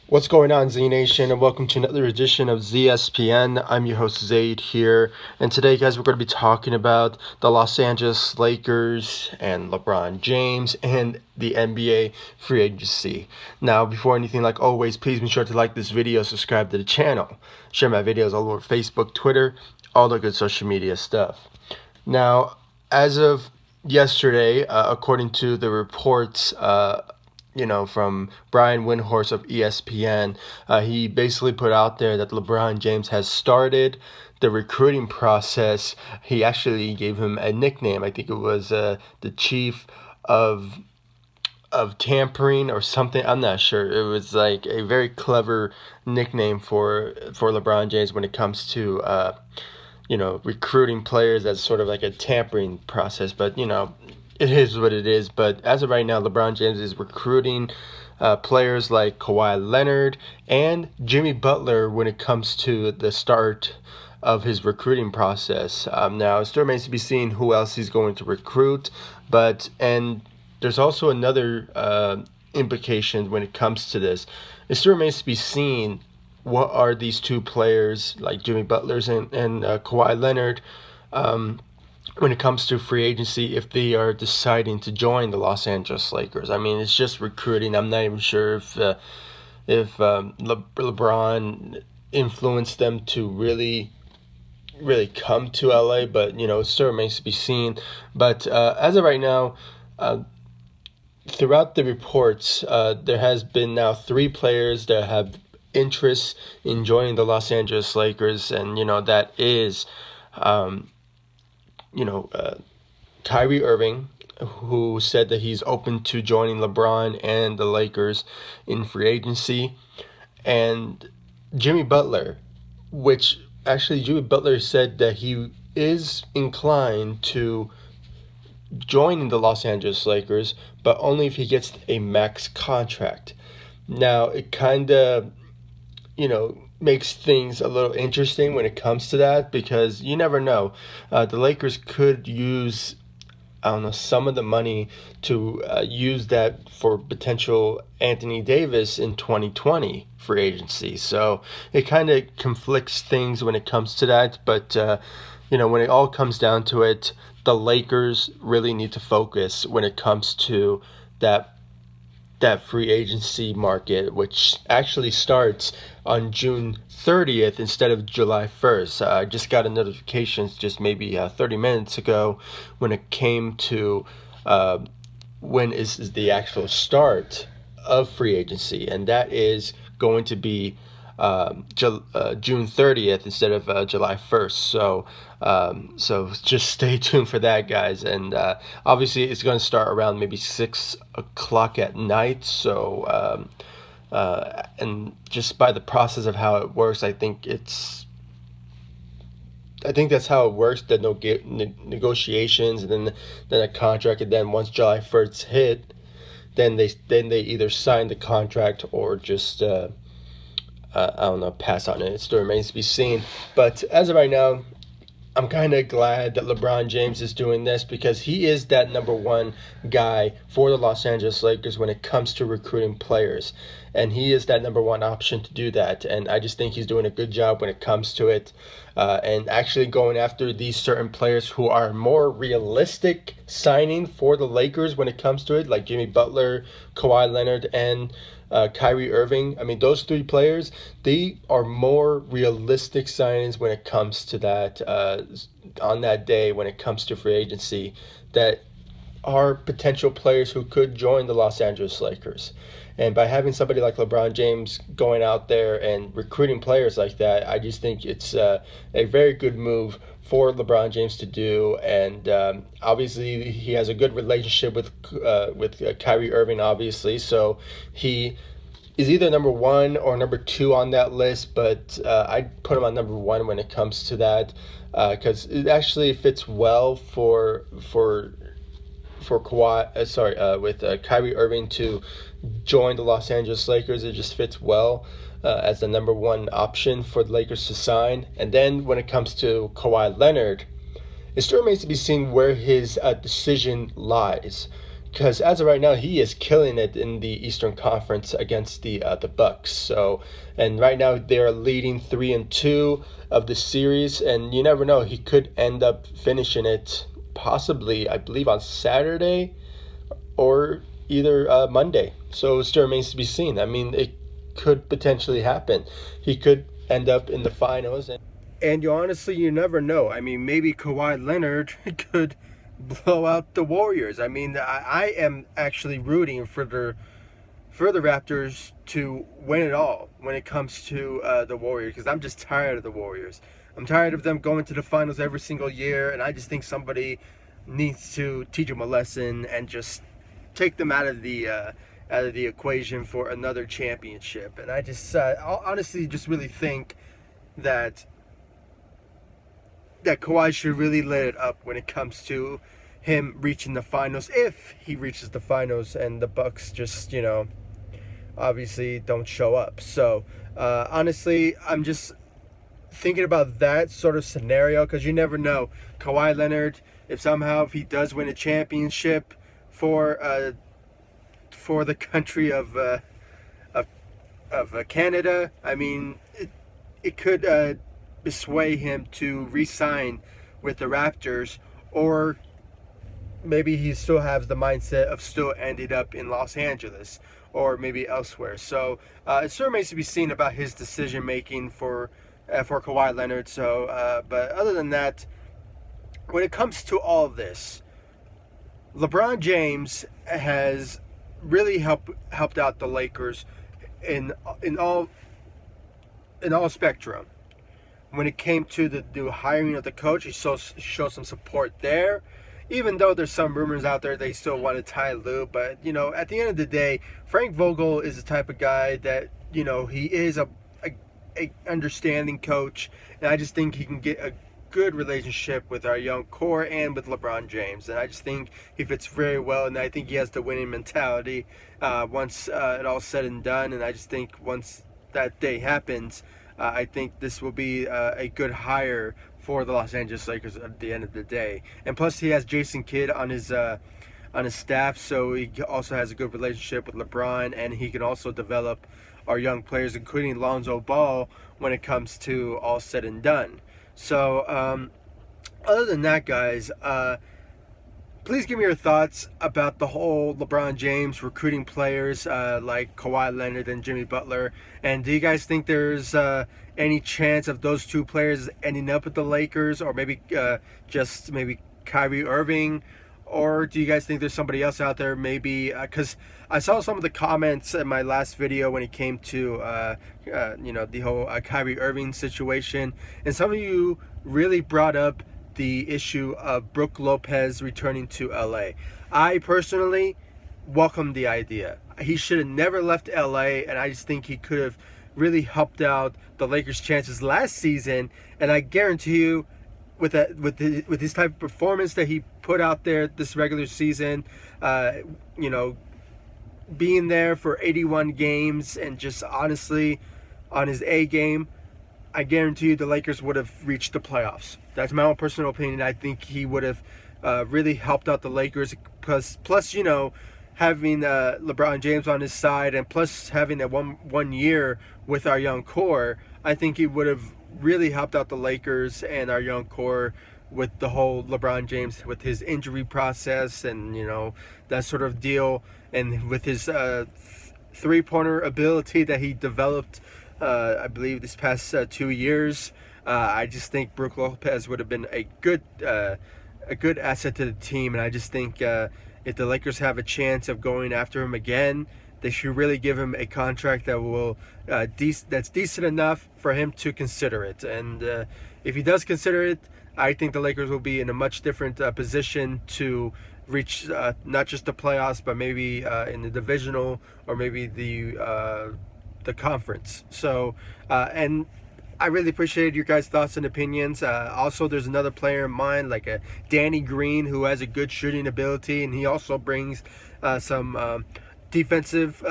What's going on, Z Nation, and welcome to another edition of ESPN. I'm your host, Zaid here, and today, guys, we're going to be talking about the Los Angeles Lakers and LeBron James and the NBA free agency. Now, before anything, like always, please be sure to like this video, subscribe to the channel, share my videos all over Facebook, Twitter, all the good social media stuff. Now, as of yesterday, according to the reports, from Brian Windhorst of ESPN, he basically put out there that LeBron James has started the recruiting process. He actually gave him a nickname. I think it was the chief of tampering or something. I'm not sure. It was like a very clever nickname for LeBron James when it comes to recruiting players as sort of like a tampering process. But it is what it is. But as of right now, LeBron James is recruiting players like Kawhi Leonard and Jimmy Butler when it comes to the start of his recruiting process. Now, it still remains to be seen who else he's going to recruit. And there's also another implication when it comes to this. It still remains to be seen what are these two players like Jimmy Butler's and Kawhi Leonard when it comes to free agency, if they are deciding to join the Los Angeles Lakers. I mean, it's just recruiting. I'm not even sure if LeBron influenced them to really come to LA, but it still remains to be seen. But as of right now, throughout the reports, there has been now 3 players that have interest in joining the Los Angeles Lakers, and that is Kyrie Irving, who said that he's open to joining LeBron and the Lakers in free agency, and Jimmy Butler, which actually Jimmy Butler said that he is inclined to joining the Los Angeles Lakers, but only if he gets a max contract. Now, it kind of, makes things a little interesting when it comes to that, because you never know. The Lakers could use, some of the money to use that for potential Anthony Davis in 2020 free agency. So it kind of conflicts things when it comes to that. But, when it all comes down to it, the Lakers really need to focus when it comes to that free agency market, which actually starts on June 30th instead of July 1st. I just got a notification just maybe 30 minutes ago when it came to when is the actual start of free agency, and that is going to be June 30th instead of July 1st. So just stay tuned for that, guys. And obviously, it's going to start around maybe 6 o'clock at night. So and just by the process of how it works, I think that's how it works. The negotiations, and then a contract, and then once July 1st hit, then they either sign the contract or just pass on it. It still remains to be seen. But as of right now, I'm kind of glad that LeBron James is doing this, because he is that number one guy for the Los Angeles Lakers when it comes to recruiting players. And he is that number one option to do that. And I just think he's doing a good job when it comes to it. And actually going after these certain players who are more realistic signing for the Lakers when it comes to it, like Jimmy Butler, Kawhi Leonard, and Kyrie Irving. I mean, those 3 players, they are more realistic signings when it comes to that, on that day when it comes to free agency, that are potential players who could join the Los Angeles Lakers. And by having somebody like LeBron James going out there and recruiting players like that, I just think it's a very good move for LeBron James to do. And obviously, he has a good relationship with Kyrie Irving, obviously. So he is either number 1 or number 2 on that list. But I'd put him on number 1 when it comes to that, because it actually fits well for Kawhi, with Kyrie Irving to join the Los Angeles Lakers. It just fits well as the number 1 option for the Lakers to sign. And then when it comes to Kawhi Leonard, it still remains to be seen where his decision lies. because as of right now, he is killing it in the Eastern Conference against the Bucks. So, and right now they are leading 3-2 of the series, and you never know, he could end up finishing it possibly, I believe, on Saturday or either Monday. So it still remains to be seen. I mean, it could potentially happen. He could end up in the finals, and you never know. I mean, maybe Kawhi Leonard could blow out the Warriors. I mean, I am actually rooting for the Raptors to win it all when it comes to the Warriors, because I'm just tired of the Warriors. I'm tired of them going to the finals every single year, and I just think somebody needs to teach them a lesson and just take them out of the equation for another championship. And I just honestly just really think that Kawhi should really let it up when it comes to him reaching the finals, if he reaches the finals and the Bucks just, obviously don't show up. So honestly, I'm just thinking about that sort of scenario, because you never know. Kawhi Leonard, if he does win a championship for the country of Canada, I mean, it could sway him to re-sign with the Raptors, or maybe he still has the mindset of still ended up in Los Angeles or maybe elsewhere. So it still remains to be seen about his decision making for Kawhi Leonard. So, but other than that, when it comes to all of this, LeBron James has really helped out the Lakers in all spectrum. When it came to the new hiring of the coach, he showed some support there. Even though there's some rumors out there they still want to tie Lue, but at the end of the day, Frank Vogel is the type of guy that he is a understanding coach, and I just think he can get a good relationship with our young core and with LeBron James, and I just think he fits very well, and I think he has the winning mentality once it all said and done. And I just think once that day happens, I think this will be a good hire for the Los Angeles Lakers at the end of the day. And plus, he has Jason Kidd on his staff, so he also has a good relationship with LeBron, and he can also develop our young players, including Lonzo Ball, when it comes to all said and done. So, other than that, guys, please give me your thoughts about the whole LeBron James recruiting players like Kawhi Leonard and Jimmy Butler. And do you guys think there's any chance of those two players ending up with the Lakers, or maybe just maybe Kyrie Irving? Or do you guys think there's somebody else out there, maybe? Because I saw some of the comments in my last video when it came to, the whole Kyrie Irving situation. And some of you really brought up the issue of Brook Lopez returning to LA. I personally welcome the idea. He should have never left LA, and I just think he could have really helped out the Lakers' chances last season. And I guarantee you, with his type of performance that he put out there this regular season, being there for 81 games and just honestly on his A game, I guarantee you the Lakers would have reached the playoffs. That's my own personal opinion. I think he would have really helped out the Lakers, because plus having LeBron James on his side, and plus having that one year with our young core, I think he would have really helped out the Lakers and our young core with the whole LeBron James, with his injury process and that sort of deal, and with his three-pointer ability that he developed I believe this past 2 years. I just think Brook Lopez would have been a good asset to the team, and I just think if the Lakers have a chance of going after him again, they should really give him a contract that will that's decent enough for him to consider it. And if he does consider it, I think the Lakers will be in a much different position to reach not just the playoffs, but maybe in the divisional, or maybe the conference. So and I really appreciate your guys' thoughts and opinions. Also, there's another player in mind, like a Danny Green, who has a good shooting ability, and he also brings some defensive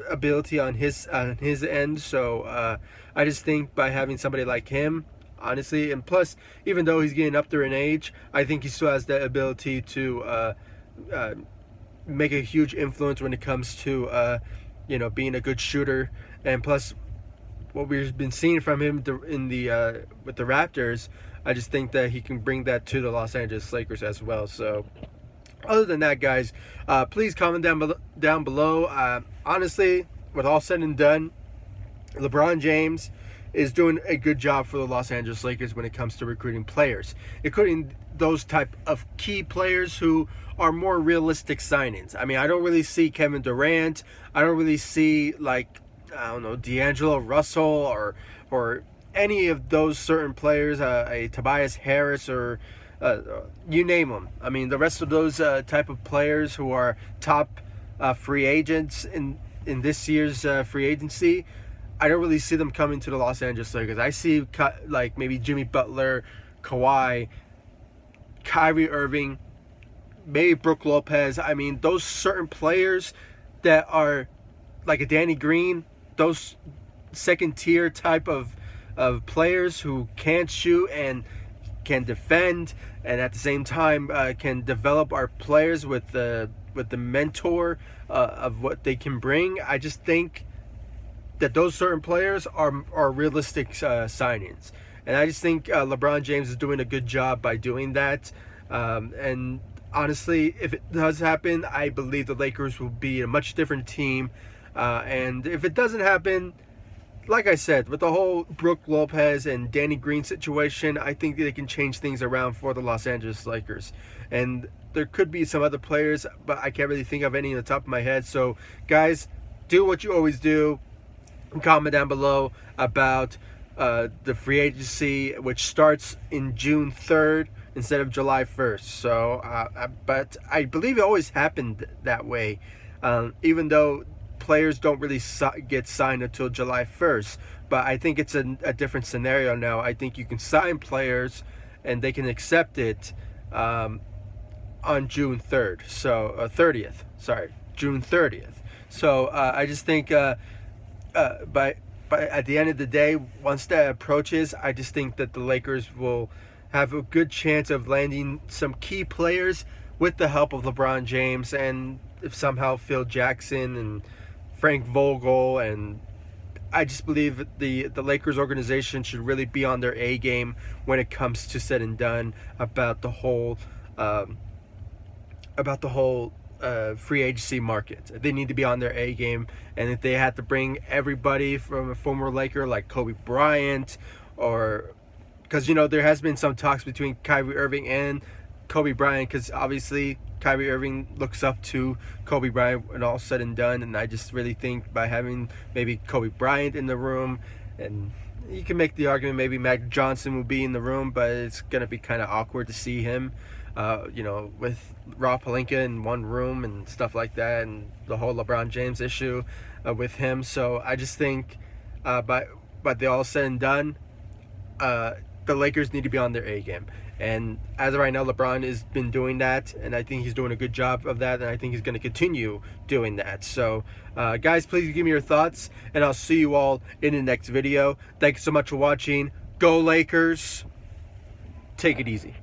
ability on his end. So I just think by having somebody like him, honestly, and plus, even though he's getting up there in age, I think he still has the ability to make a huge influence when it comes to being a good shooter. And plus, what we've been seeing from him in the with the Raptors, I just think that he can bring that to the Los Angeles Lakers as well. So other than that, guys, please comment down below. Honestly, with all said and done, LeBron James is doing a good job for the Los Angeles Lakers when it comes to recruiting players, including those type of key players who are more realistic signings. I mean, I don't really see Kevin Durant. I don't really see, like, I don't know, D'Angelo Russell or any of those certain players, a Tobias Harris or you name them. I mean, the rest of those type of players who are top free agents in this year's free agency, I don't really see them coming to the Los Angeles Lakers. I see like maybe Jimmy Butler, Kawhi, Kyrie Irving, maybe Brook Lopez. I mean, those certain players that are like a Danny Green, those second tier type of players who can't shoot and can defend, and at the same time can develop our players with the mentor of what they can bring. I just think that those certain players are realistic signings, and I just think LeBron James is doing a good job by doing that. And honestly, if it does happen, I believe the Lakers will be a much different team. And if it doesn't happen, like I said, with the whole Brook Lopez and Danny Green situation, I think they can change things around for the Los Angeles Lakers. And there could be some other players, but I can't really think of any on the top of my head. So, guys, do what you always do. Comment down below about the free agency, which starts in June 3rd instead of July 1st. So, but I believe it always happened that way, even though players don't really get signed until July 1st. But I think it's a different scenario now. I think you can sign players and they can accept it on June 3rd. So 30th. Sorry, June 30th. So I just think but at the end of the day, once that approaches, I just think that the Lakers will have a good chance of landing some key players with the help of LeBron James, and if somehow Phil Jackson and Frank Vogel. And I just believe the Lakers organization should really be on their A game when it comes to said and done about the whole free agency market. They need to be on their A game, and if they had to bring everybody from a former Laker like Kobe Bryant, or because there has been some talks between Kyrie Irving and Kobe Bryant, because obviously Kyrie Irving looks up to Kobe Bryant when all said and done. And I just really think by having maybe Kobe Bryant in the room, and you can make the argument maybe Magic Johnson will be in the room, but it's going to be kind of awkward to see him with Rob Pelinka in one room and stuff like that, and the whole LeBron James issue with him. So I just think by the all said and done, the Lakers need to be on their A game. And as of right now, LeBron has been doing that, and I think he's doing a good job of that, and I think he's going to continue doing that. So, guys, please give me your thoughts, and I'll see you all in the next video. Thanks so much for watching. Go Lakers. Take it easy.